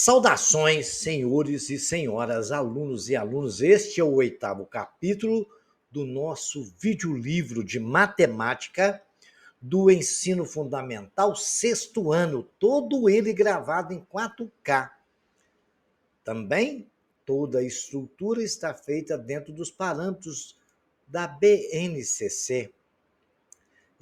Saudações, senhores e senhoras, alunos e alunas. Este é o 8º capítulo do nosso videolivro de matemática do ensino fundamental, 6º ano, todo ele gravado em 4K. Também toda a estrutura está feita dentro dos parâmetros da BNCC.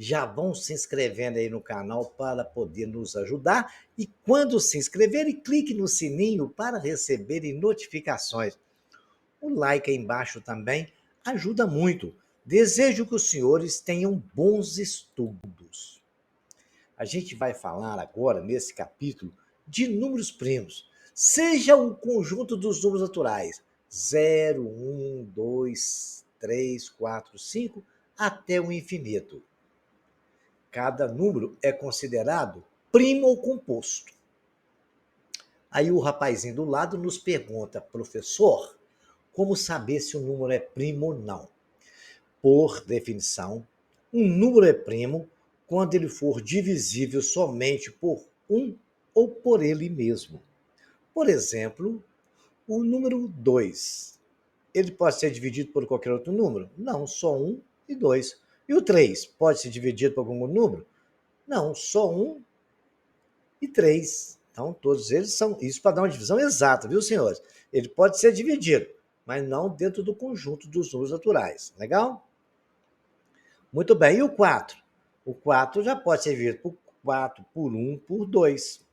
Já vão se inscrevendo aí no canal para poder nos ajudar. E quando se inscreverem, clique no sininho para receberem notificações. O like aí embaixo também ajuda muito. Desejo que os senhores tenham bons estudos. A gente vai falar agora, nesse capítulo, de números primos. Seja o conjunto dos números naturais, 0, 1, 2, 3, 4, 5, até o infinito. Cada número é considerado primo ou composto. Aí o rapazinho do lado nos pergunta, professor, como saber se o número é primo ou não? Por definição, um número é primo quando ele for divisível somente por um ou por ele mesmo. Por exemplo, o número 2. Ele pode ser dividido por qualquer outro número? Não, só 1 e 2. E o 3 pode ser dividido por algum número? Não, só 1 e 3. Então, todos eles são isso para dar uma divisão exata, viu, senhores? Ele pode ser dividido, mas não dentro do conjunto dos números naturais. Legal? Muito bem. E o 4? O 4 já pode ser dividido por 4, por 1, por 2.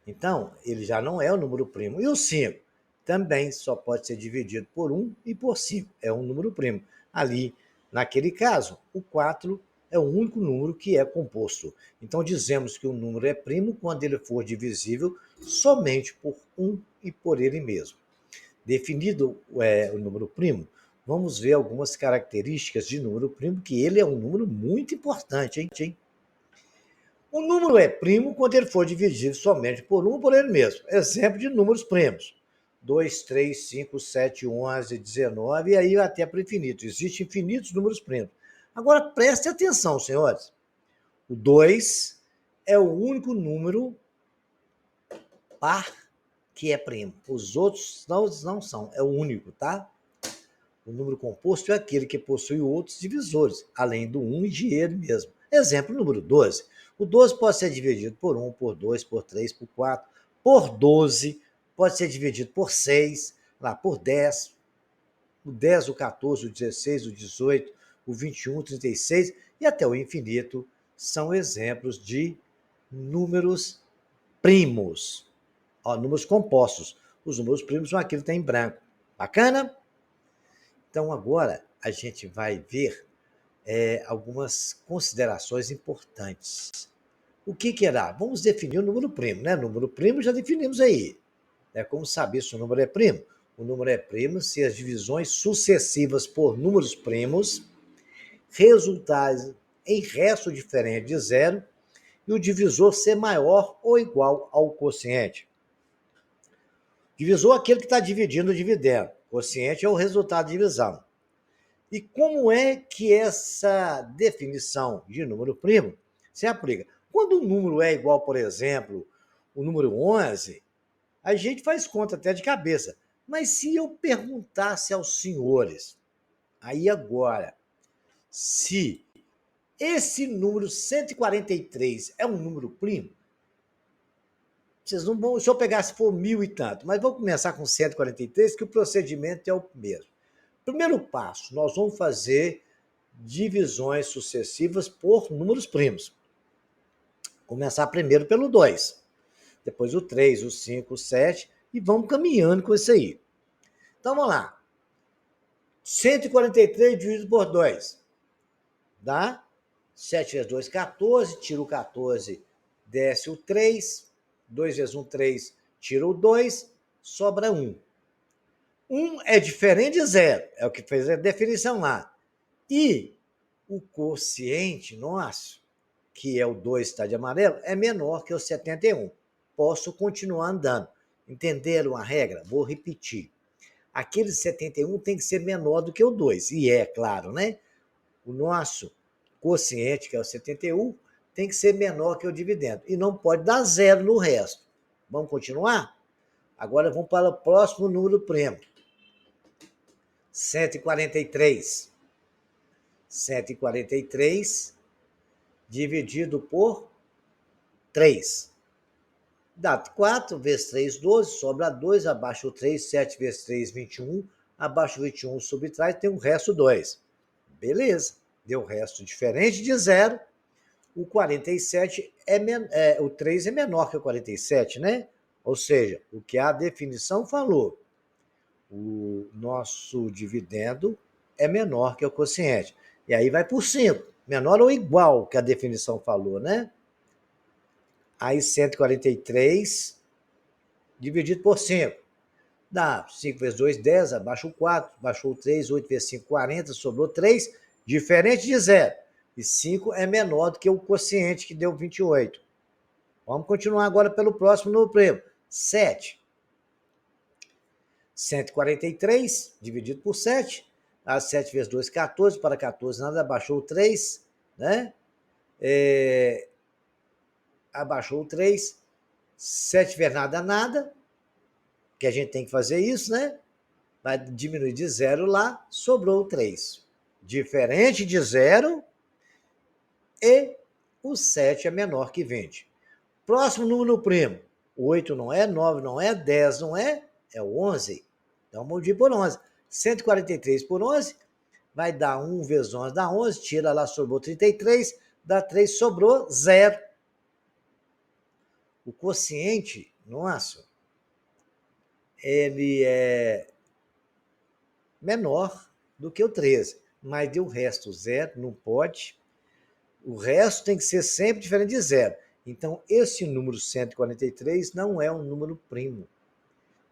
Então, ele já não é o número primo. E o 5? Também só pode ser dividido por 1 e por 5. É um número primo. Ali, naquele caso, o 4 é o único número que é composto. Então, dizemos que o número é primo quando ele for divisível somente por 1 e por ele mesmo. Definido o número primo, vamos ver algumas características de número primo, que ele é um número muito importante, hein? O número é primo quando ele for dividido somente por um por ele mesmo. Exemplo de números primos. 2, 3, 5, 7, 11, 19 e aí até para o infinito. Existem infinitos números primos. Agora preste atenção, senhores. O 2 é o único número par que é primo. Os outros não são, é o único, tá? O número composto é aquele que possui outros divisores, além do 1 e de ele mesmo. Exemplo, o número 12. O 12 pode ser dividido por 1, por 2, por 3, por 4, por 12, pode ser dividido por 6, lá, por 10, o 10, o 14, o 16, o 18, o 21, o 36 e até o infinito são exemplos de números primos. Ó, números compostos. Os números primos são aqueles que tem em branco. Bacana? Então, agora a gente vai ver algumas considerações importantes. O que era? Vamos definir o número primo, né? Número primo já definimos aí. Como saber se o número é primo? O número é primo se as divisões sucessivas por números primos resultarem em resto diferente de zero e o divisor ser maior ou igual ao quociente. Divisor é aquele que está dividindo o dividendo. Quociente é o resultado de divisão. E como é que essa definição de número primo se aplica? Quando o número é igual, por exemplo, o número 11, a gente faz conta até de cabeça. Mas se eu perguntasse aos senhores, aí agora, se esse número 143 é um número primo, vocês não vão, se eu pegar se for 1000 e tanto, mas vou começar com 143, que o procedimento é o mesmo. Primeiro passo, nós vamos fazer divisões sucessivas por números primos. Começar primeiro pelo 2, depois o 3, o 5, o 7 e vamos caminhando com isso aí. Então vamos lá. 143 dividido por 2 dá 7 vezes 2, 14, tira o 14, desce o 3, 2 vezes 1, 3, tira o 2, sobra 1. 1 é diferente de 0, é o que fez a definição lá. E o quociente nosso, que é o 2 está de amarelo, é menor que o 71. Posso continuar andando. Entenderam a regra? Vou repetir. Aquele 71 tem que ser menor do que o 2. E é claro, né? O nosso quociente, que é o 71, tem que ser menor que o dividendo. E não pode dar zero no resto. Vamos continuar? Agora vamos para o próximo número primo. 143. 143 dividido por 3. Dá 4 vezes 3, 12, sobra 2, abaixo o 3, 7 vezes 3, 21, abaixo o 21 subtrai, tem um resto 2. Beleza, deu resto diferente de 0. O 47 o 3 é menor que o 47, né? Ou seja, o que a definição falou, o nosso dividendo é menor que o quociente. E aí vai por 5, menor ou igual que a definição falou, né? Aí 143 dividido por 5. Dá 5 vezes 2, 10, abaixo o 4, baixou o 3, 8 vezes 5, 40, sobrou 3, diferente de 0. E 5 é menor do que o quociente, que deu 28. Vamos continuar agora pelo próximo número primo. 7. 143 dividido por 7. 7 vezes 2, 14. Para 14, nada, abaixou o 3, né? Abaixou o 3. 7 vezes nada, nada. Que a gente tem que fazer isso, né? Vai diminuir de 0 lá, sobrou o 3. Diferente de 0, e o 7 é menor que 20. Próximo número primo. 8 não é, 9 não é, 10 não é, é o 11. Então, multiplica por 11. 143 por 11 vai dar 1 vezes 11 dá 11, tira lá, sobrou 33, dá 3, sobrou 0. O quociente nosso, ele é menor do que o 13, mas deu o resto 0, não pode. O resto tem que ser sempre diferente de 0. Então, esse número 143 não é um número primo.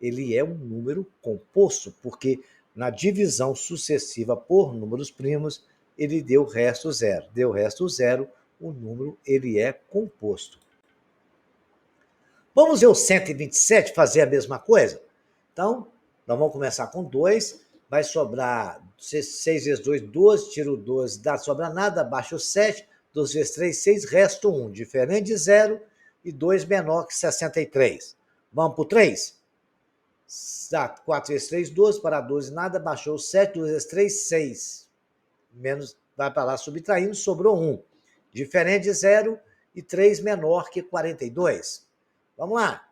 Ele é um número composto, porque na divisão sucessiva por números primos, ele deu o resto 0. Deu o resto 0, o número ele é composto. Vamos ver o 127 fazer a mesma coisa? Então, nós vamos começar com 2, vai sobrar 6 vezes 2, 12, tira o 12, dá, sobra nada, baixa o 7, 2 vezes 3, 6, resta 1, diferente de 0, e 2 menor que 63. Vamos para o 3? 4 vezes 3, 12, para 12, nada, baixou o 7, 2 vezes 3, 6. Menos, vai para lá subtraindo, sobrou 1. Diferente de 0 e 3 menor que 42. Vamos lá.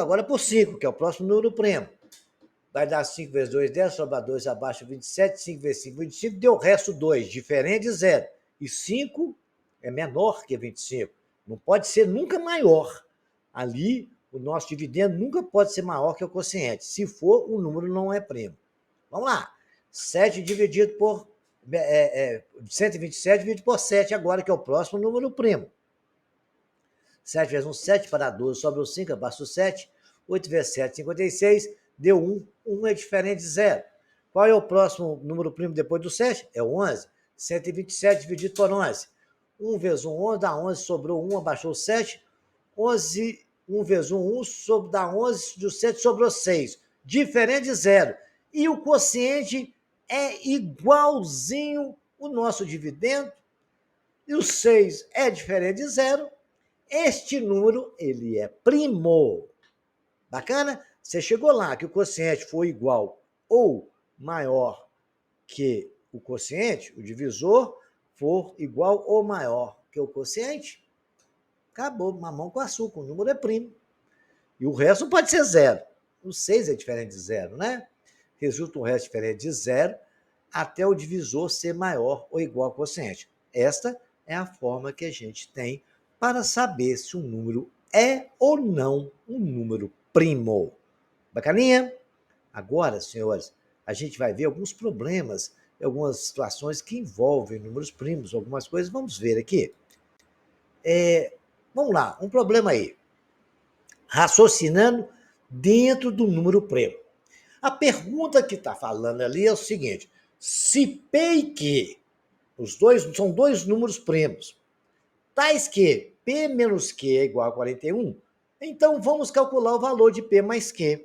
Agora por 5, que é o próximo número primo. Vai dar 5 vezes 2, 10, sobra 2, abaixo 27, 5 vezes 5, 25, deu o resto 2, diferente de 0. E 5 é menor que 25. Não pode ser nunca maior. Ali, o nosso dividendo nunca pode ser maior que o quociente. Se for, o número não é primo. Vamos lá. 7 dividido por 127 dividido por 7 agora, que é o próximo número primo. 7 vezes 1, 7, para 12, sobra o 5, abaixo o 7. 8 vezes 7, 56, deu 1. 1 é diferente de 0. Qual é o próximo número primo depois do 7? É o 11. 127 dividido por 11. 1 vezes 1, 11, dá 11, sobrou 1, abaixou o 7. 11, 1 vezes 1, 1, dá 11, do 7 sobrou 6. Diferente de 0. E o quociente é igualzinho o nosso dividendo. E o 6 é diferente de 0. Este número, ele é primo. Bacana? Você chegou lá que o quociente foi igual ou maior que o quociente, o divisor for igual ou maior que o quociente, acabou, mamão com açúcar, o número é primo. E o resto pode ser 0. O 6 é diferente de 0, né? Resulta um resto diferente de 0 até o divisor ser maior ou igual ao quociente. Esta é a forma que a gente tem para saber se um número é ou não um número primo. Bacaninha? Agora, senhores, a gente vai ver alguns problemas, algumas situações que envolvem números primos, algumas coisas. Vamos ver aqui. Vamos lá, um problema aí. Raciocinando dentro do número primo. A pergunta que está falando ali é o seguinte: se P e Q, os dois são dois números primos, tais que P menos Q é igual a 41, então vamos calcular o valor de P mais Q.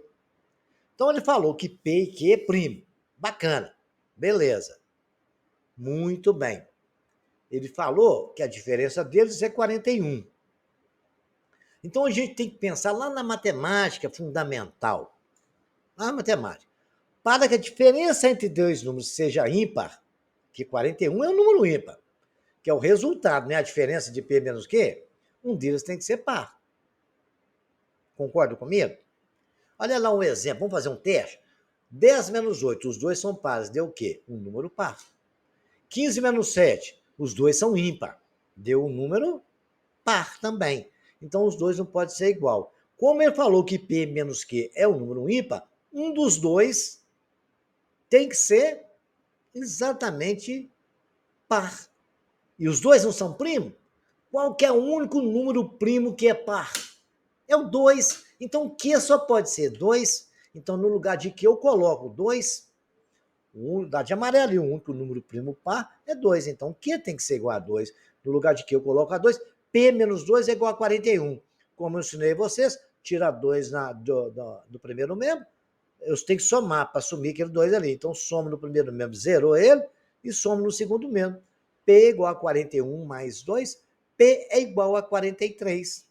Então ele falou que P e Q é primo. Bacana. Beleza. Muito bem. Ele falou que a diferença deles é 41. Então a gente tem que pensar lá na matemática fundamental. Lá na matemática. Para que a diferença entre dois números seja ímpar, que 41 é um número ímpar, que é o resultado, né? A diferença de P menos Q, um deles tem que ser par. Concorda comigo? Olha lá um exemplo, vamos fazer um teste. 10 menos 8, os dois são pares, deu o quê? Um número par. 15 menos 7, os dois são ímpar, deu um número par também. Então os dois não podem ser igual. Como ele falou que P menos Q é um número ímpar, um dos dois tem que ser exatamente par. E os dois não são primos? Qual que é o único número primo que é par? É o 2. Então, o Q só pode ser 2. Então, no lugar de Q, eu coloco 2. O dá de amarelo e o único número primo par é 2. Então, o Q tem que ser igual a 2. No lugar de Q, eu coloco a 2. P menos 2 é igual a 41. Como eu ensinei vocês, tira 2 do primeiro membro. Eu tenho que somar para assumir aquele 2 ali. Então, somo no primeiro membro, zerou ele, e somo no segundo membro. P é igual a 41 mais 2. P é igual a 43.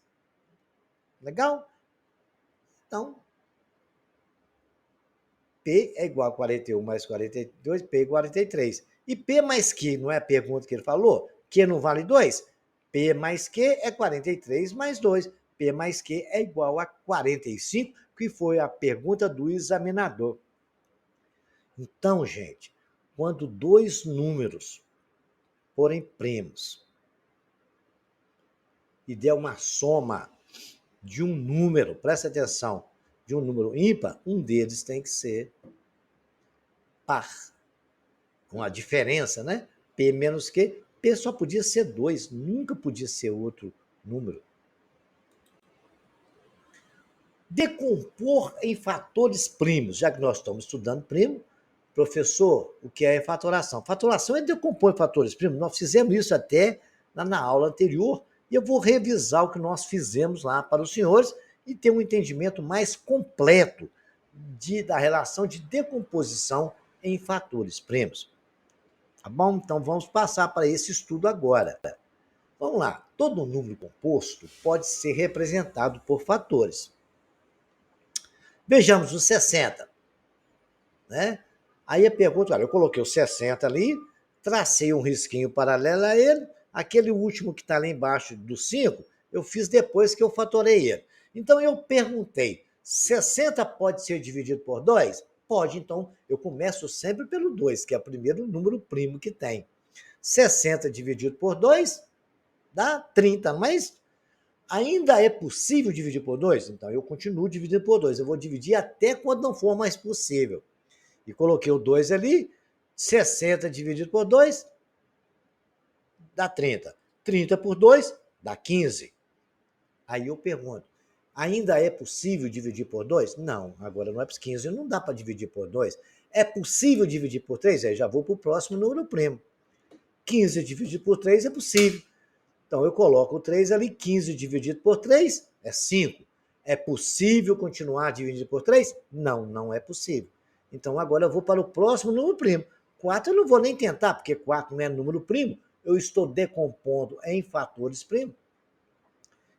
Legal? Então, P é igual a 41 mais 42, P é igual a 43. E P mais Q, não é a pergunta que ele falou? Q não vale 2? P mais Q é 43 mais 2. P mais Q é igual a 45, que foi a pergunta do examinador. Então, gente, quando dois números forem primos e der uma soma de um número, presta atenção, de um número ímpar, um deles tem que ser par. Com a diferença, né? P menos Q, P só podia ser 2, nunca podia ser outro número. Decompor em fatores primos, já que nós estamos estudando primo, professor, o que é fatoração? Fatoração é decompor em fatores primos. Nós fizemos isso até na aula anterior e eu vou revisar o que nós fizemos lá para os senhores e ter um entendimento mais completo da relação de decomposição em fatores primos. Tá bom? Então vamos passar para esse estudo agora. Vamos lá. Todo número composto pode ser representado por fatores. Vejamos o 60. Né? Aí a pergunta, olha, eu coloquei o 60 ali, tracei um risquinho paralelo a ele, aquele último que está lá embaixo do 5, eu fiz depois que eu fatorei ele. Então eu perguntei, 60 pode ser dividido por 2? Pode, então eu começo sempre pelo 2, que é o primeiro número primo que tem. 60 dividido por 2 dá 30, mas ainda é possível dividir por 2? Então eu continuo dividindo por 2. Eu vou dividir até quando não for mais possível. E coloquei o 2 ali, 60 dividido por 2 dá 30. 30 por 2 dá 15. Aí eu pergunto, ainda é possível dividir por 2? Não, agora não é possível. 15 não dá para dividir por 2. É possível dividir por 3? Aí já vou para o próximo número primo. 15 dividido por 3 é possível. Então eu coloco o 3 ali, 15 dividido por 3 é 5. É possível continuar dividindo por 3? Não, não é possível. Então agora eu vou para o próximo número primo. 4 eu não vou nem tentar, porque 4 não é número primo. Eu estou decompondo em fatores primos.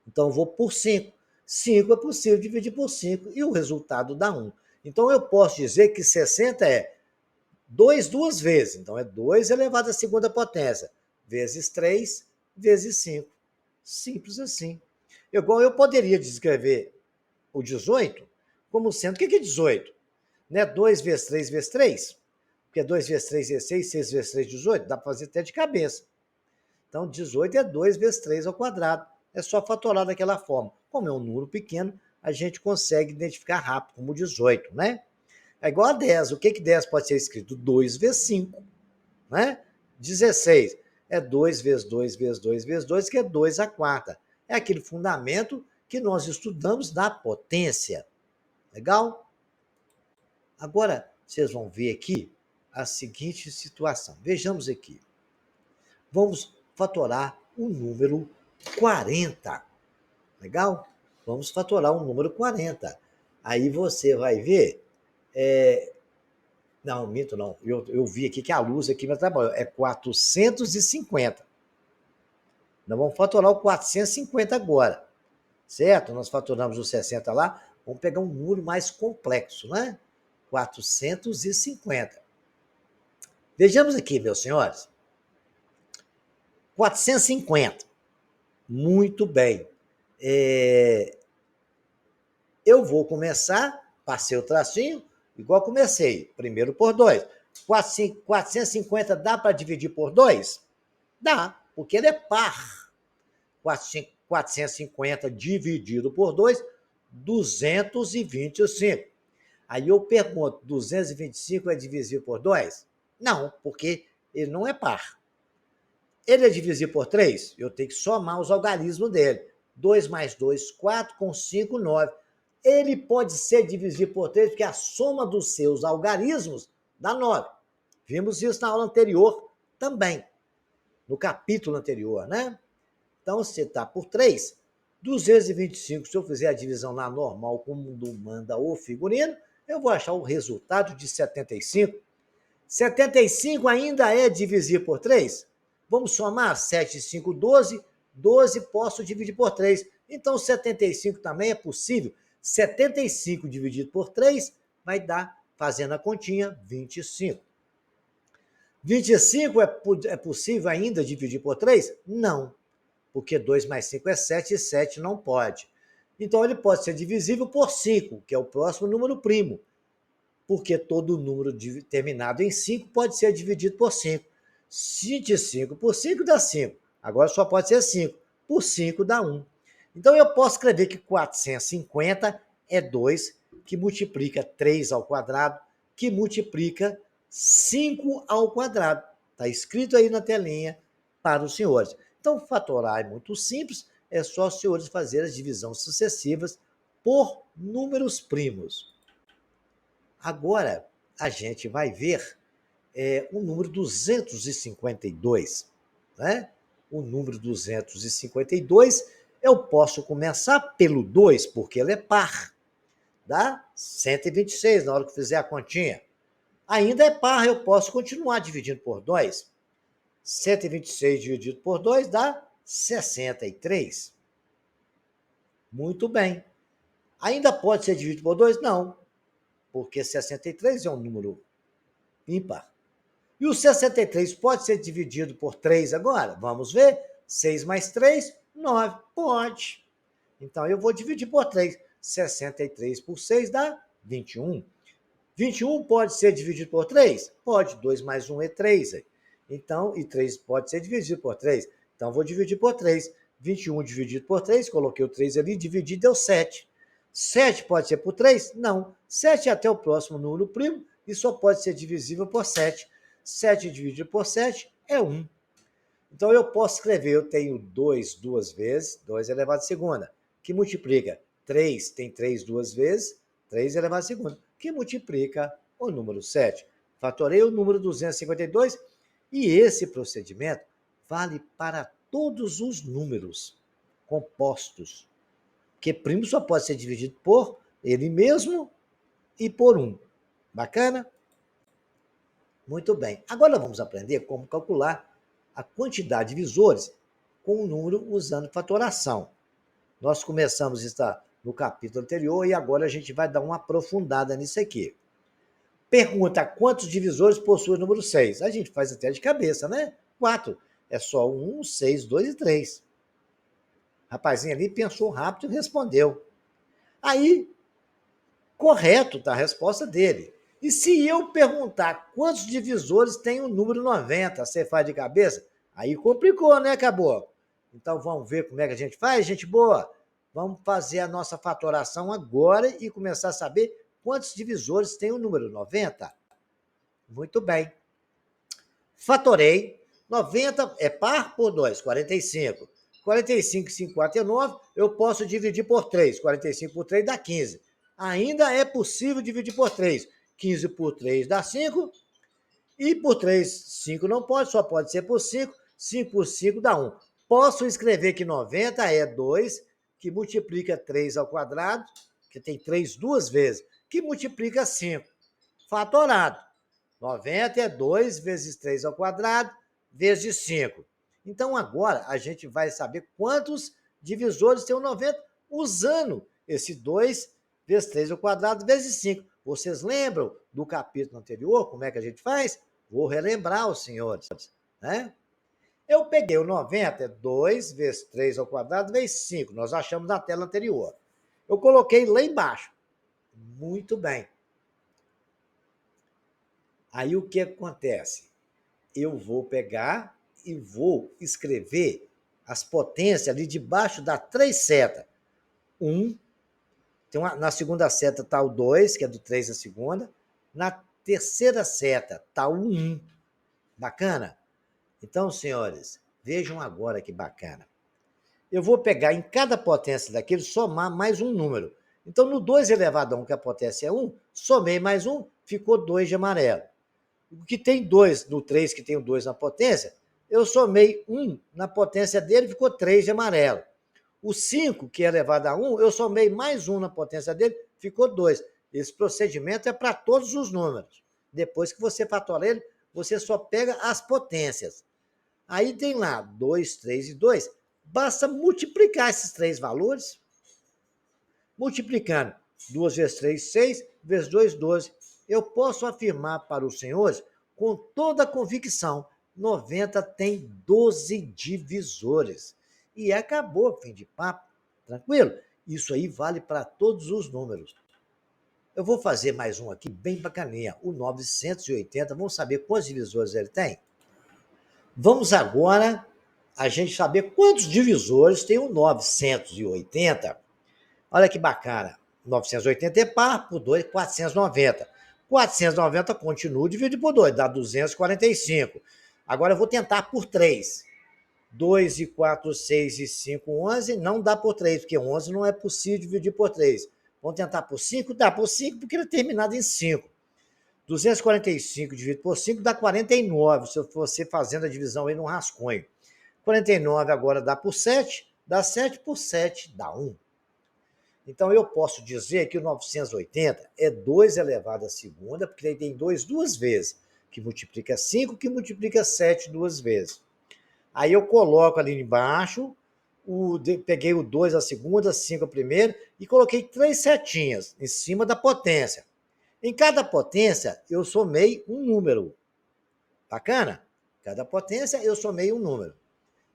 Então eu vou por 5. 5 é possível dividir por 5 e o resultado dá 1. Então eu posso dizer que 60 é 2 duas vezes. Então é 2 elevado à segunda potência, vezes 3, vezes 5. Simples assim. Igual eu poderia descrever o 18 como sendo, o que é 18? Não é 2 vezes 3 vezes 3? Porque 2 vezes 3 vezes 6, 6 vezes 3, 18. Dá para fazer até de cabeça. Então, 18 é 2 vezes 3 ao quadrado. É só fatorar daquela forma. Como é um número pequeno, a gente consegue identificar rápido, como 18, né? É igual a 10. O que 10 pode ser escrito? 2 vezes 5, né? 16 é 2 vezes 2 vezes 2 vezes 2, que é 2 à quarta. É aquele fundamento que nós estudamos da potência. Legal? Agora, vocês vão ver aqui a seguinte situação. Vejamos aqui. Vamos fatorar o número 40. Legal? Vamos fatorar o número 40. Aí você vai ver. Não, minto não. Eu vi aqui que a luz aqui me atrapalhou. É 450. Nós vamos fatorar o 450 agora. certo? Nós fatoramos o 60 lá, vamos pegar um número mais complexo, né? 450. Vejamos aqui, meus senhores. 450. Muito bem. Eu vou começar, passei o tracinho, igual comecei. Primeiro por 2. 450 dá para dividir por 2? Dá, porque ele é par. 450 dividido por 2, 225. Aí eu pergunto, 225 é divisível por 2? Não, porque ele não é par. Ele é divisível por 3? Eu tenho que somar os algarismos dele. 2 mais 2, 4, com 5, 9. Ele pode ser divisível por 3 porque a soma dos seus algarismos dá 9. Vimos isso na aula anterior também, no capítulo anterior, né? Então, se está por 3, 225, se eu fizer a divisão lá normal, como manda o figurino, eu vou achar o resultado de 75. 75 ainda é divisível por 3? Vamos somar 7, 5, 12. 12 posso dividir por 3. Então, 75 também é possível. 75 dividido por 3 vai dar, fazendo a continha, 25. 25 é possível ainda dividir por 3? Não, porque 2 mais 5 é 7 e 7 não pode. Então, ele pode ser divisível por 5, que é o próximo número primo, porque todo número terminado em 5 pode ser dividido por 5. 25 por 5 dá 5. Agora só pode ser 5. Por 5 dá 1. Então, eu posso escrever que 450 é 2, que multiplica 3 ao quadrado, que multiplica 5 ao quadrado. Está escrito aí na telinha para os senhores. Então, fatorar é muito simples, é só os senhores fazerem as divisões sucessivas por números primos. Agora, a gente vai ver o número 252. Né? O número 252, eu posso começar pelo 2, porque ele é par. Dá 126 na hora que fizer a continha. Ainda é par, eu posso continuar dividindo por 2. 126 dividido por 2 dá 63. Muito bem. Ainda pode ser dividido por 2? Não, porque 63 é um número ímpar. E o 63 pode ser dividido por 3 agora? Vamos ver. 6 mais 3, 9. Pode. Então, eu vou dividir por 3. 63 por 6 dá 21. 21 pode ser dividido por 3? Pode. 2 mais 1 é 3. Então, e 3 pode ser dividido por 3. Então, vou dividir por 3. 21 dividido por 3, coloquei o 3 ali, dividi, deu 7. 7 pode ser por 3? Não. 7 é até o próximo número primo e só pode ser divisível por 7. 7 dividido por 7 é 1. Então, eu posso escrever, eu tenho 2 duas vezes, 2 elevado à segunda, que multiplica 3, tem 3 duas vezes, 3 elevado à segunda, que multiplica o número 7. Fatorei o número 252 e esse procedimento vale para todos os números compostos, porque primo só pode ser dividido por ele mesmo e por 1. Bacana? Muito bem. Agora vamos aprender como calcular a quantidade de divisores com o número usando fatoração. Nós começamos isso no capítulo anterior e agora a gente vai dar uma aprofundada nisso aqui. Pergunta quantos divisores possui o número 6? A gente faz até de cabeça, né? 4. É só 1, 6, 2 e 3. O rapazinho ali pensou rápido e respondeu. Aí, correto está a resposta dele. E se eu perguntar quantos divisores tem o número 90, você faz de cabeça? Aí complicou, né, Caboclo? Então vamos ver como é que a gente faz, gente boa? Vamos fazer a nossa fatoração agora e começar a saber quantos divisores tem o número 90. Muito bem. Fatorei. 90 é par por 2, 45. 45 e 59, eu posso dividir por 3. 45 por 3 dá 15. Ainda é possível dividir por 3. 15 por 3 dá 5. E por 3, 5 não pode, só pode ser por 5. 5 por 5 dá 1. Posso escrever que 90 é 2, que multiplica 3 ao quadrado, que tem 3 duas vezes, que multiplica 5. Fatorado. 90 é 2 vezes 3 ao quadrado, vezes 5. Então, agora, a gente vai saber quantos divisores tem o 90 usando esse 2 vezes 3 ao quadrado vezes 5. Vocês lembram do capítulo anterior, como é que a gente faz? Vou relembrar os senhores, né? Eu peguei o 90, 2 vezes 3 ao quadrado vezes 5. Nós achamos na tela anterior. Eu coloquei lá embaixo. Muito bem. Aí o que acontece? Eu vou pegar e vou escrever as potências ali debaixo da 3 setas. 1, na segunda seta está o 2, que é do 3 a segunda. Na terceira seta está o 1. Bacana? Então, senhores, vejam agora que bacana. Eu vou pegar em cada potência daquilo, somar mais um número. Então, no 2 elevado a 1, que a potência é 1, somei mais 1, ficou 2 de amarelo. O que tem 2 no 3, que tem o 2 na potência, eu somei 1 na potência dele, ficou 3 de amarelo. O 5, que é elevado a 1, eu somei mais 1 na potência dele, ficou 2. Esse procedimento é para todos os números. Depois que você fatora ele, você só pega as potências. Aí tem lá 2, 3 e 2. Basta multiplicar esses três valores. Multiplicando 2 vezes 3, 6, vezes 2, 12. Eu posso afirmar para os senhores, com toda a convicção, 90 tem 12 divisores. E acabou, fim de papo. Tranquilo? Isso aí vale para todos os números. Eu vou fazer mais um aqui, bem bacaninha. O 980, vamos saber quantos divisores ele tem? Vamos agora a gente saber quantos divisores tem o 980. Olha que bacana. 980 é par, por 2, 490. 490 continua dividido por 2, dá 245. Agora eu vou tentar por 3. 2 e 4, 6 e 5, 11. Não dá por 3, porque 11 não é possível dividir por 3. Vamos tentar por 5? Dá por 5, porque ele é terminado em 5. 245 dividido por 5 dá 49, se você fazendo a divisão aí no rascunho. 49 agora dá por 7, dá 7 por 7, dá 1. Então, eu posso dizer que o 980 é 2 elevado à segunda, porque ele tem 2 duas vezes, que multiplica 5, que multiplica 7 duas vezes. Aí eu coloco ali embaixo, peguei o 2 à segunda, 5 à primeira, e coloquei 3 setinhas em cima da potência. Em cada potência, eu somei um número. Bacana? Cada potência, eu somei um número.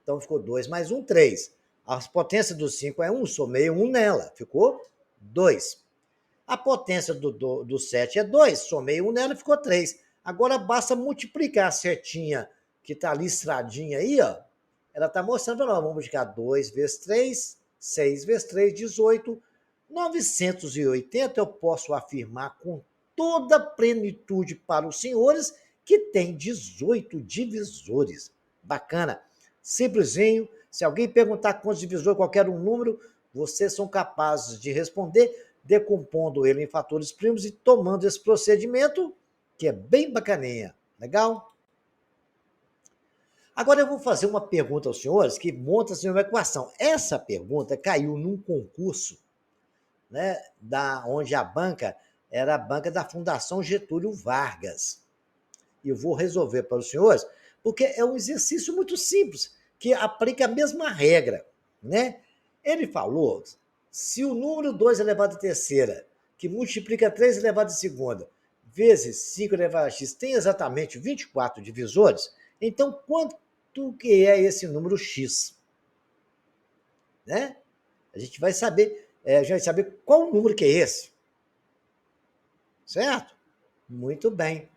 Então, ficou 2 mais 1, 3. A potência do 5 é 1, somei 1 nela, ficou 2. A potência do 7 é 2, somei 1 nela, ficou 3. Agora, basta multiplicar a setinha que está listradinha aí, ó. Ela está mostrando para nós. Vamos multiplicar 2 vezes 3, 6 vezes 3, 18. 980 eu posso afirmar com toda a plenitude para os senhores que tem 18 divisores. Bacana. Simplesinho. Se alguém perguntar quantos divisores, qualquer um número, vocês são capazes de responder, decompondo ele em fatores primos e tomando esse procedimento, que é bem bacaninha. Legal? Agora eu vou fazer uma pergunta aos senhores que monta assim uma equação. Essa pergunta caiu num concurso, né, onde a banca era a banca da Fundação Getúlio Vargas. E eu vou resolver para os senhores, porque é um exercício muito simples, que aplica a mesma regra, né? Ele falou, se o número 2 elevado à terceira, que multiplica 3 elevado à segunda, vezes 5 elevado a x, tem exatamente 24 divisores, então quanto que é esse número x? Né? A gente vai saber, qual o número que é esse. Certo? Muito bem.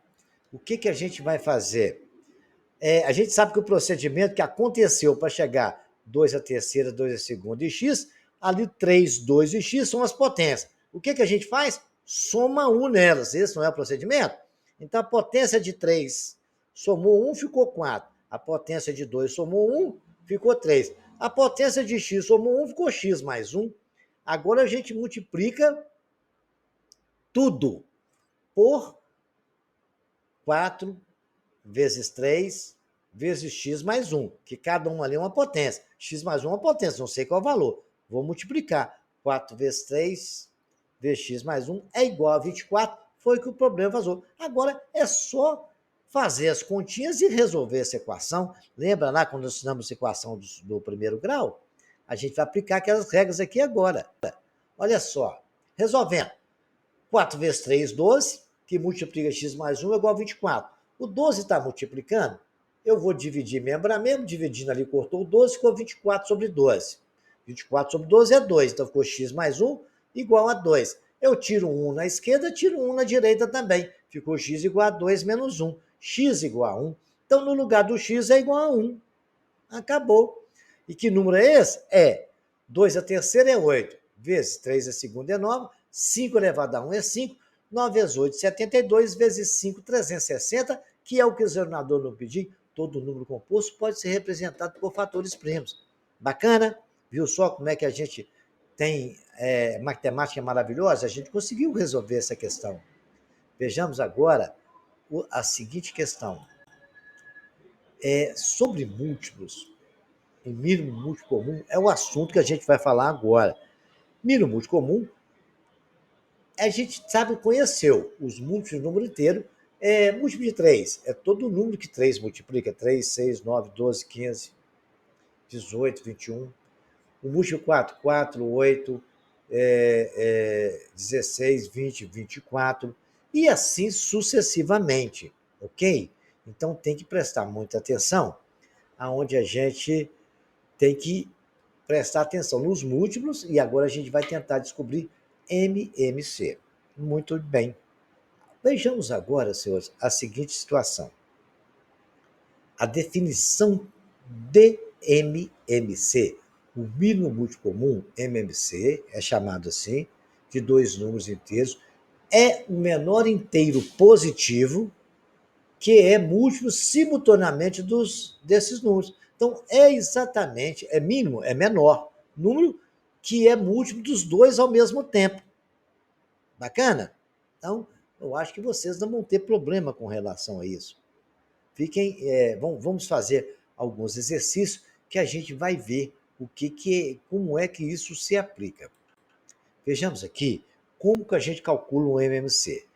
O que a gente vai fazer? A gente sabe que o procedimento que aconteceu para chegar 2 à terceira, 2 à segunda e x, ali 3, 2 e x são as potências. O que a gente faz? Soma 1 nelas. Esse não é o procedimento? Então, a potência de 3 somou 1, ficou 4. A potência de 2 somou 1, ficou 3. A potência de x somou 1, ficou x mais 1. Agora a gente multiplica tudo por 4 vezes 3 vezes x mais 1, que cada um ali é uma potência. X mais 1 é uma potência, não sei qual é o valor. Vou multiplicar. 4 vezes 3 vezes x mais 1 é igual a 24. Foi que o problema vazou. Agora é só fazer as continhas e resolver essa equação. Lembra lá quando nós ensinamos a equação do primeiro grau? A gente vai aplicar aquelas regras aqui agora. Olha só, resolvendo. 4 vezes 3, 12, que multiplica x mais 1 é igual a 24. O 12 está multiplicando, eu vou dividir membro a membro, dividindo ali, cortou o 12, ficou 24 sobre 12. 24 sobre 12 é 2, então ficou x mais 1 igual a 2. Eu tiro 1 na esquerda, tiro 1 na direita também. Ficou x igual a 2 menos 1. X igual a 1. Então, no lugar do x é igual a 1. Acabou. E que número é esse? 2 a terceira é 8, vezes 3 a segunda é 9, 5 elevado a 1 é 5, 9 vezes 8, 72, vezes 5, 360, que é o que o examinador não pediu. Todo número composto pode ser representado por fatores primos. Bacana? Viu só como é que a gente tem matemática maravilhosa? A gente conseguiu resolver essa questão. Vejamos agora a seguinte questão. Sobre múltiplos, e mínimo múltiplo comum é o assunto que a gente vai falar agora. Mínimo múltiplo comum, a gente sabe, conheceu os múltiplos do número inteiro. Múltiplo de 3 é todo número que 3 multiplica. 3, 6, 9, 12, 15, 18, 21. O múltiplo 4, 4, 8, 16, 20, 24. E assim sucessivamente, ok? Então tem que prestar muita atenção aonde a gente tem que prestar atenção nos múltiplos, e agora a gente vai tentar descobrir MMC. Muito bem. Vejamos agora, senhores, a seguinte situação. A definição de MMC, o mínimo múltiplo comum, MMC, é chamado assim, de dois números inteiros, é o menor inteiro positivo que é múltiplo simultaneamente desses números. Então, é mínimo, é menor, número que é múltiplo dos dois ao mesmo tempo. Bacana? Então, eu acho que vocês não vão ter problema com relação a isso. Vamos fazer alguns exercícios que a gente vai ver como é que isso se aplica. Vejamos aqui como que a gente calcula um MMC.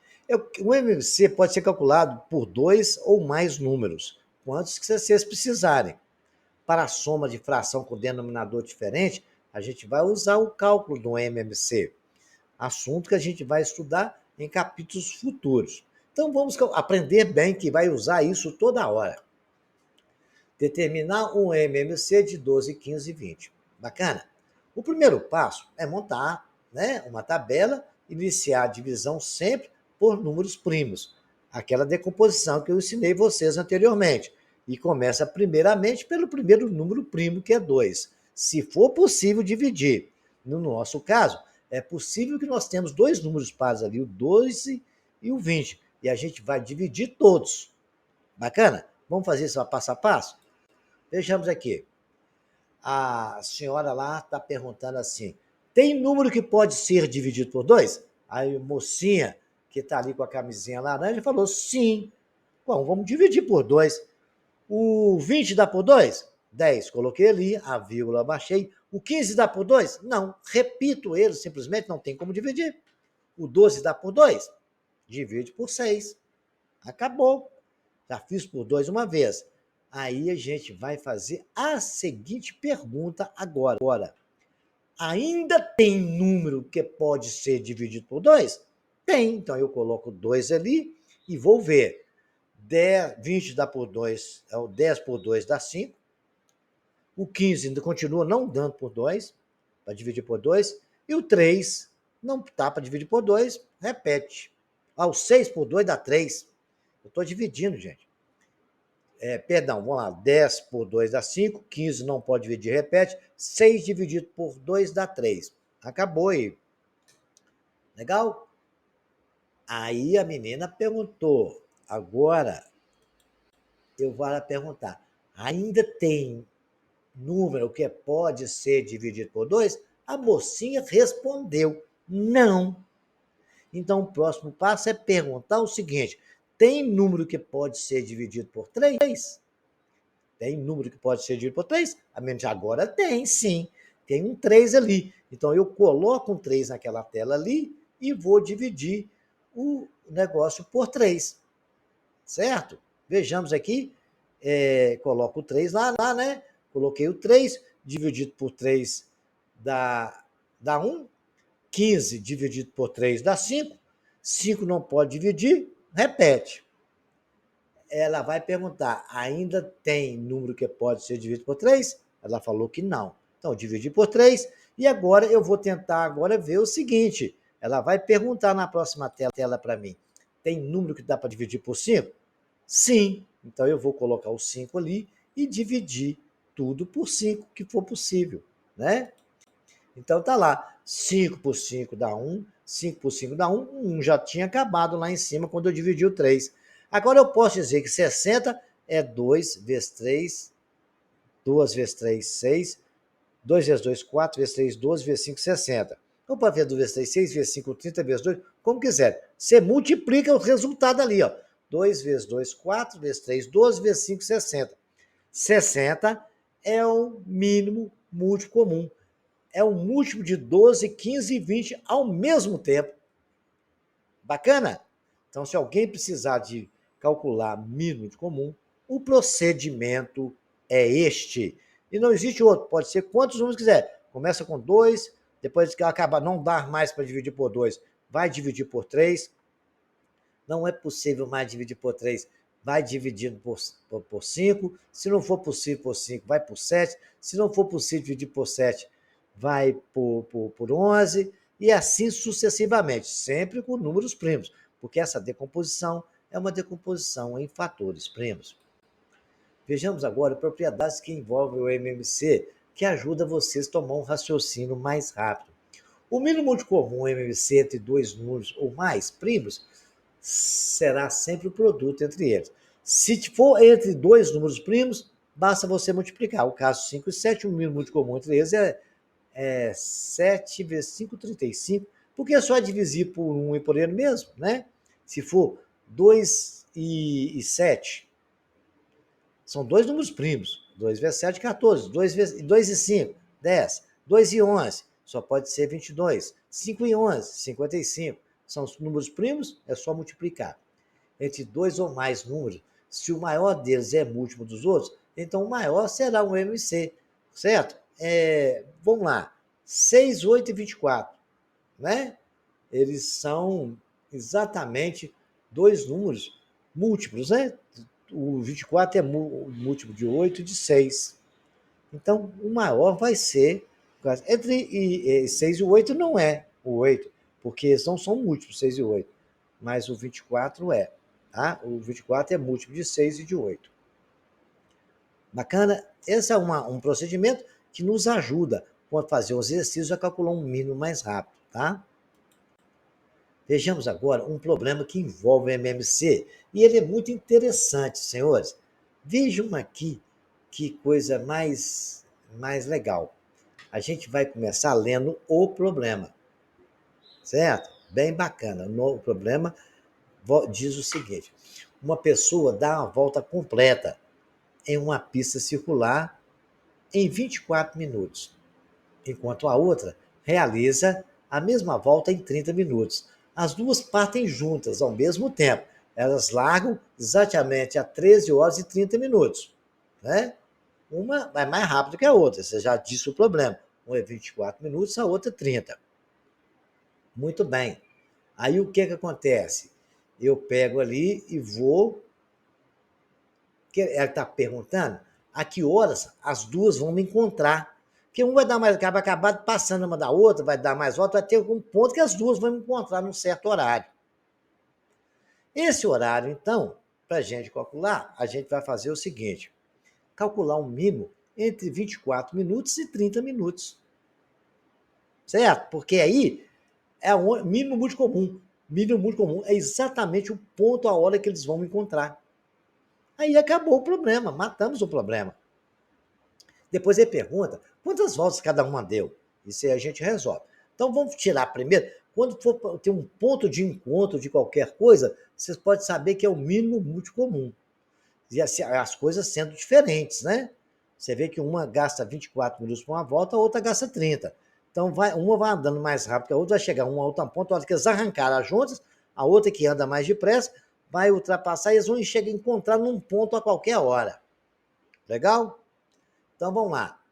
O MMC pode ser calculado por 2 ou mais números, quantos que vocês precisarem. Para a soma de fração com denominador diferente, a gente vai usar o cálculo do MMC, assunto que a gente vai estudar em capítulos futuros. Então vamos aprender bem que vai usar isso toda hora. Determinar um MMC de 12, 15 e 20. Bacana? O primeiro passo é montar, uma tabela, iniciar a divisão sempre por números primos. Aquela decomposição que eu ensinei vocês anteriormente. E começa primeiramente pelo primeiro número primo, que é 2. Se for possível dividir. No nosso caso, é possível que nós temos dois números pares ali, o 12 e o 20. E a gente vai dividir todos. Bacana? Vamos fazer isso passo a passo? Vejamos aqui. A senhora lá está perguntando assim: tem número que pode ser dividido por 2? Aí a mocinha, que está ali com a camisinha laranja, falou: sim. Bom, vamos dividir por 2. O 20 dá por 2? 10. Coloquei ali, a vírgula baixei. O 15 dá por 2? Não. Repito ele, simplesmente não tem como dividir. O 12 dá por 2? Divide por 6. Acabou. Já fiz por 2 uma vez. Aí a gente vai fazer a seguinte pergunta agora. Ainda tem número que pode ser dividido por 2? Tem. Então eu coloco 2 ali e vou ver. 20 dá por 2, 10 por 2 dá 5. O 15 ainda continua não dando por 2, para dividir por 2. E o 3 não dá para dividir por 2, repete. O 6 por 2 dá 3. Eu estou dividindo, gente. Perdão, vamos lá. 10 por 2 dá 5, 15 não pode dividir, repete. 6 dividido por 2 dá 3. Acabou aí. Legal? Aí a menina perguntou. Agora, eu vou perguntar. Ainda tem número que pode ser dividido por 2? A mocinha respondeu: não. Então, o próximo passo é perguntar o seguinte: tem número que pode ser dividido por 3? Tem número que pode ser dividido por 3? A mente agora tem, sim. Tem um 3 ali. Então, eu coloco um 3 naquela tela ali e vou dividir o negócio por 3. Certo? Vejamos aqui. Coloco o 3 lá, né? Coloquei o 3, dividido por 3 dá 1. 15 dividido por 3 dá 5. 5 não pode dividir, repete. Ela vai perguntar, ainda tem número que pode ser dividido por 3? Ela falou que não. Então, dividi por 3. E agora eu vou tentar agora ver o seguinte. Ela vai perguntar na próxima tela para mim. Tem número que dá para dividir por 5? Sim. Então, eu vou colocar o 5 ali e dividir tudo por 5, que for possível, né? Então, tá lá. 5 por 5 dá 1. 5 por 5 dá 1. 1 já tinha acabado lá em cima quando eu dividi o 3. Agora eu posso dizer que 60 é 2 vezes 3, 2 vezes 3, 6, 2 vezes 2, 4, vezes 3, 12, vezes 5, 60. Ou para ver 2 vezes 3, 6, vezes 5, 30, vezes 2, como quiser. Você multiplica o resultado ali, ó. 2 vezes 2, 4, vezes 3, 12, vezes 5, 60. 60 é o mínimo múltiplo comum. É um múltiplo de 12, 15 e 20 ao mesmo tempo. Bacana? Então, se alguém precisar de calcular mínimo de comum, o procedimento é este. E não existe outro, pode ser quantos números quiser. Começa com 2, depois que acabar, não dá mais para dividir por 2, vai dividir por 3. Não é possível mais dividir por 3, vai dividindo por 5. Se não for possível por 5, vai por 7. Se não for possível dividir por 7, vai por 11. E assim sucessivamente, sempre com números primos, porque essa decomposição é uma decomposição em fatores primos. Vejamos agora propriedades que envolvem o MMC, que ajuda vocês a tomar um raciocínio mais rápido. O mínimo múltiplo comum MMC entre dois números ou mais primos será sempre o produto entre eles. Se for entre dois números primos, basta você multiplicar. O caso 5 e 7, o mínimo múltiplo comum entre eles é 7 vezes 5, 35, porque é só dividir por 1 e por ele mesmo, né? Se for 2 e 7, são dois números primos. 2 vezes 7, 14. 2 e 5, 10. 2 e 11, só pode ser 22. 5 e 11, 55. São os números primos, é só multiplicar. Entre dois ou mais números, se o maior deles é múltiplo dos outros, então o maior será um MC, certo? Vamos lá. 6, 8 e 24, né? Eles são exatamente dois números múltiplos, né? O 24 é múltiplo de 8 e de 6. Então, o maior vai ser... Entre 6 e 8 não é o 8, porque eles não são múltiplos, 6 e 8. Mas o 24 é. Tá? O 24 é múltiplo de 6 e de 8. Bacana? Esse é um procedimento que nos ajuda a fazer os exercícios a calcular um mínimo mais rápido. Tá? Vejamos agora um problema que envolve o MMC, e ele é muito interessante, senhores. Vejam aqui que coisa mais legal. A gente vai começar lendo o problema, certo? Bem bacana. O problema diz o seguinte: uma pessoa dá uma volta completa em uma pista circular em 24 minutos, enquanto a outra realiza a mesma volta em 30 minutos. As duas partem juntas ao mesmo tempo. Elas largam exatamente a 13 horas e 30 minutos. Né? Uma vai mais rápido que a outra, você já disse o problema. Uma é 24 minutos, a outra 30. Muito bem. Aí o que acontece? Eu pego ali e vou... Ela está perguntando a que horas as duas vão me encontrar. Porque um vai dar mais, vai acabar passando uma da outra, vai dar mais volta, vai ter algum ponto que as duas vão me encontrar num certo horário. Esse horário, então, para a gente calcular, a gente vai fazer o seguinte: calcular um mínimo entre 24 minutos e 30 minutos. Certo? Porque aí é o mínimo múltiplo comum. Mínimo múltiplo comum é exatamente o ponto, a hora que eles vão me encontrar. Aí acabou o problema, matamos o problema. Depois ele pergunta quantas voltas cada uma deu. Isso aí a gente resolve. Então vamos tirar primeiro. Quando for ter um ponto de encontro de qualquer coisa, vocês podem saber que é o mínimo múltiplo comum. E as coisas sendo diferentes, né? Você vê que uma gasta 24 minutos para uma volta, a outra gasta 30. Então uma vai andando mais rápido que a outra, vai chegar uma a outra ponto, a hora que eles arrancaram as juntas, a outra que anda mais depressa vai ultrapassar e eles vão chegar a encontrar num ponto a qualquer hora. Legal? Então vamos lá.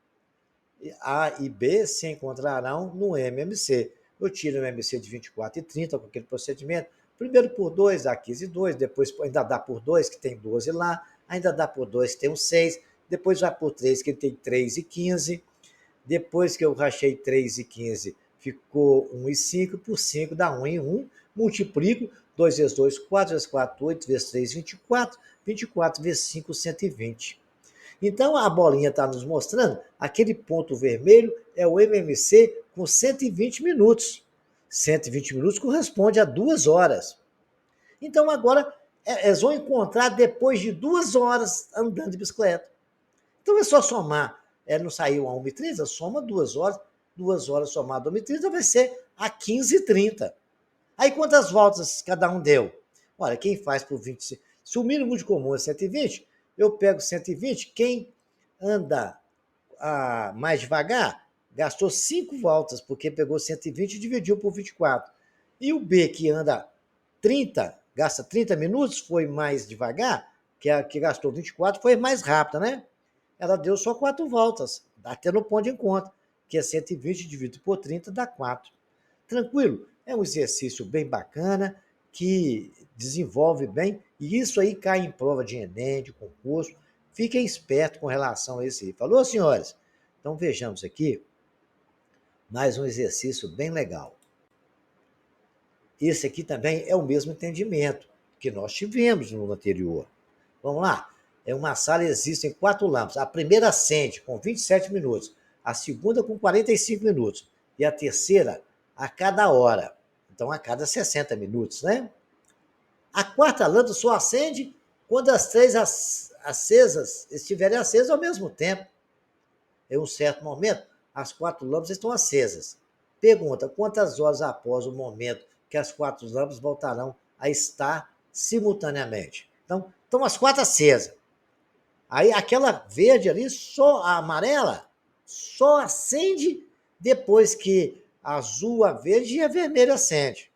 A e B se encontrarão no MMC. Eu tiro o MMC de 24 e 30 com aquele procedimento. Primeiro por 2 dá 15 e 2, depois ainda dá por 2, que tem 12 lá, ainda dá por 2, que tem um 6, depois vai por 3, que tem 3 e 15. Depois que eu rachei 3 e 15, ficou 1 e 5, por 5 dá 1 e 1, multiplico, 2 vezes 2, 4 vezes 4, 8 vezes 3, 24, 24 vezes 5, 120. Então a bolinha está nos mostrando, aquele ponto vermelho é o MMC com 120 minutos. 120 minutos corresponde a 2 horas. Então agora eles vão encontrar depois de 2 horas andando de bicicleta. Então é só somar. Não saiu a 1h30, soma 2 horas. 2 horas somado a 1h30 vai ser a 15h30. Aí quantas voltas cada um deu? Olha, quem faz por 25... Se o mínimo de comum é 120, eu pego 120. Quem anda mais devagar gastou 5 voltas, porque pegou 120 e dividiu por 24. E o B, que anda 30, gasta 30 minutos, foi mais devagar, que a que gastou 24 foi mais rápida, né? Ela deu só 4 voltas, até no ponto de encontro, que é 120 dividido por 30 dá 4. Tranquilo? É um exercício bem bacana, que desenvolve bem, e isso aí cai em prova de Enem, de concurso. Fiquem espertos com relação a isso aí. Falou, senhores? Então vejamos aqui mais um exercício bem legal. Esse aqui também é o mesmo entendimento que nós tivemos no anterior. Vamos lá? É uma sala, existem 4 lâmpadas. A primeira acende com 27 minutos, a segunda com 45 minutos e a terceira a cada hora. Então, a cada 60 minutos, né? A quarta lâmpada só acende quando as 3 acesas estiverem acesas ao mesmo tempo. Em um certo momento, as 4 lâmpadas estão acesas. Pergunta: quantas horas após o momento que as 4 lâmpadas voltarão a estar simultaneamente? Então, estão as 4 acesas. Aí aquela verde ali, só a amarela, só acende depois que a azul, a verde e a vermelha acende.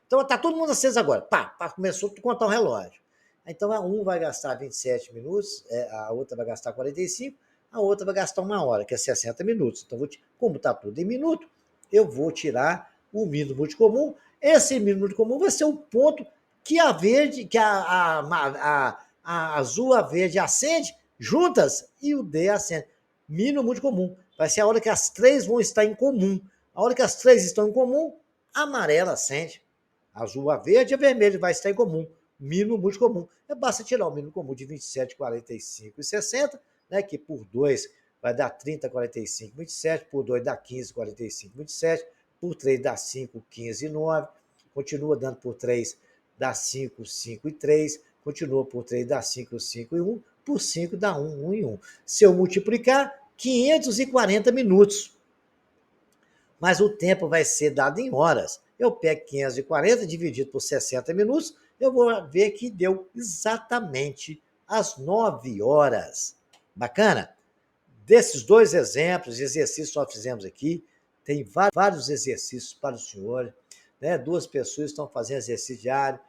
Então está todo mundo aceso agora. Começou a contar o relógio. Então a um vai gastar 27 minutos, a outra vai gastar 45, a outra vai gastar 1 hora, que é 60 minutos. Então, como está tudo em minuto, eu vou tirar o mínimo de comum. Esse mínimo de comum vai ser o ponto que a verde, que a azul, a verde acende juntas e o D acende. Mínimo de comum. Vai ser a hora que as 3 vão estar em comum. A hora que as 3 estão em comum, a amarela acende. A azul, a verde e a vermelha vai estar em comum. Mínimo de comum. Basta tirar o mínimo comum de 27, 45 e 60, né, que por 2 vai dar 30, 45, 27, por 2 dá 15, 45, 27, por 3 dá 5, 15 e 9, continua dando por 3, dá 5, 5 e 3, continua por 3, dá 5, 5 e 1, por 5 dá 1, 1 e 1. Se eu multiplicar, 540 minutos. Mas o tempo vai ser dado em horas. Eu pego 540 dividido por 60 minutos, eu vou ver que deu exatamente as 9 horas. Bacana? Desses 2 exemplos, exercícios que nós fizemos aqui, tem vários exercícios para os senhores, né? 2 pessoas estão fazendo exercício diário,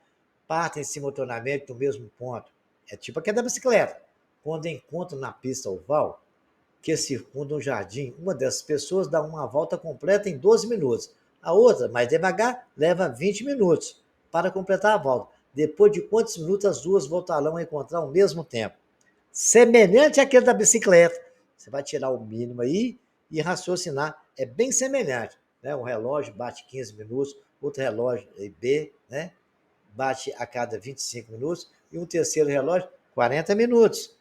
partem simultaneamente do mesmo ponto. É tipo aquela da bicicleta. Quando encontram na pista oval, que circunda um jardim, uma dessas pessoas dá uma volta completa em 12 minutos. A outra, mais devagar, leva 20 minutos para completar a volta. Depois de quantos minutos as 2 voltarão a encontrar ao mesmo tempo? Semelhante àquele da bicicleta. Você vai tirar o mínimo aí e raciocinar. É bem semelhante. Né? Um relógio bate 15 minutos, outro relógio B, né? Bate a cada 25 minutos, e um terceiro relógio, 40 minutos.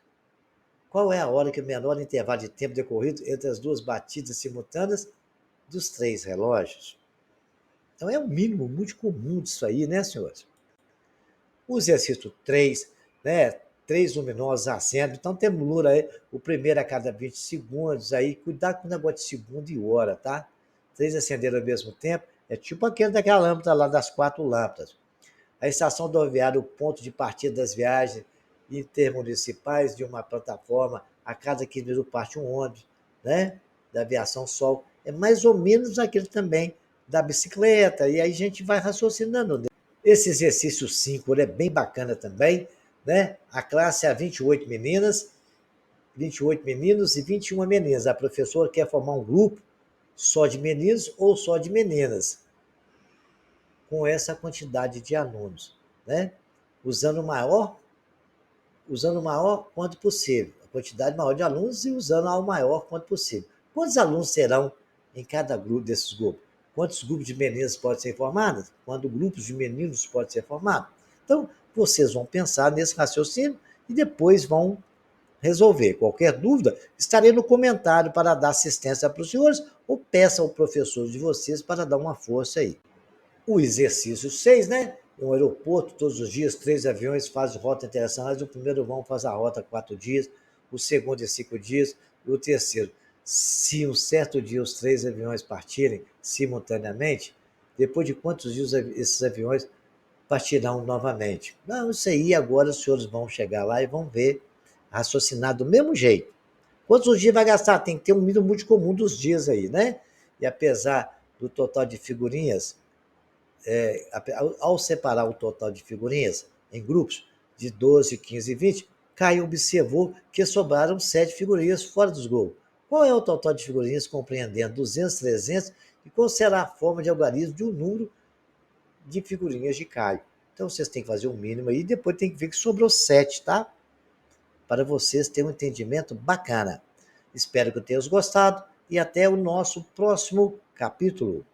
Qual é a hora que o menor intervalo de tempo decorrido entre as 2 batidas simultâneas dos 3 relógios? Então é um mínimo muito comum disso aí, né, senhores? O exercício 3, né? 3 luminosos acendem. Então temos Lula aí, o primeiro a cada 20 segundos. Aí, cuidado com o negócio de segundo e hora, tá? 3 acenderam ao mesmo tempo. É tipo aquele daquela lâmpada lá, das 4 lâmpadas. A estação rodoviária, o ponto de partida das viagens intermunicipais de uma plataforma, a cada 15 minutos parte um ônibus, né? Da aviação Sol. É mais ou menos aquele também da bicicleta. E aí a gente vai raciocinando. Esse exercício 5 é bem bacana também, né? A classe é a 28 meninas 28 meninos e 21 meninas. A professora quer formar um grupo só de meninos ou só de meninas, com essa quantidade de alunos, né? Usando o maior quanto possível, a quantidade maior de alunos e usando ao maior quanto possível. Quantos alunos serão em cada grupo desses grupos? Quantos grupos de meninas podem ser formados? Quantos grupos de meninos podem ser formados? Então, vocês vão pensar nesse raciocínio e depois vão resolver. Qualquer dúvida, estarei no comentário para dar assistência para os senhores ou peça ao professor de vocês para dar uma força aí. O exercício 6, né? Um aeroporto, todos os dias, 3 aviões fazem rota internacional. O primeiro vão fazer a rota 4 dias, o segundo em 5 dias, e o terceiro. Se um certo dia os 3 aviões partirem simultaneamente, depois de quantos dias esses aviões partirão novamente? Não, isso aí agora os senhores vão chegar lá e vão ver, raciocinar do mesmo jeito. Quantos dias vai gastar? Tem que ter um mínimo multicomum dos dias aí, né? E apesar do total de figurinhas, ao separar o total de figurinhas em grupos de 12, 15 e 20, Caio observou que sobraram 7 figurinhas fora dos grupos. Qual é o total de figurinhas compreendendo 200, 300 e qual será a forma de algarismo de um número de figurinhas de Caio? Então vocês têm que fazer um mínimo aí e depois tem que ver que sobrou 7, tá? Para vocês terem um entendimento bacana. Espero que tenham gostado e até o nosso próximo capítulo.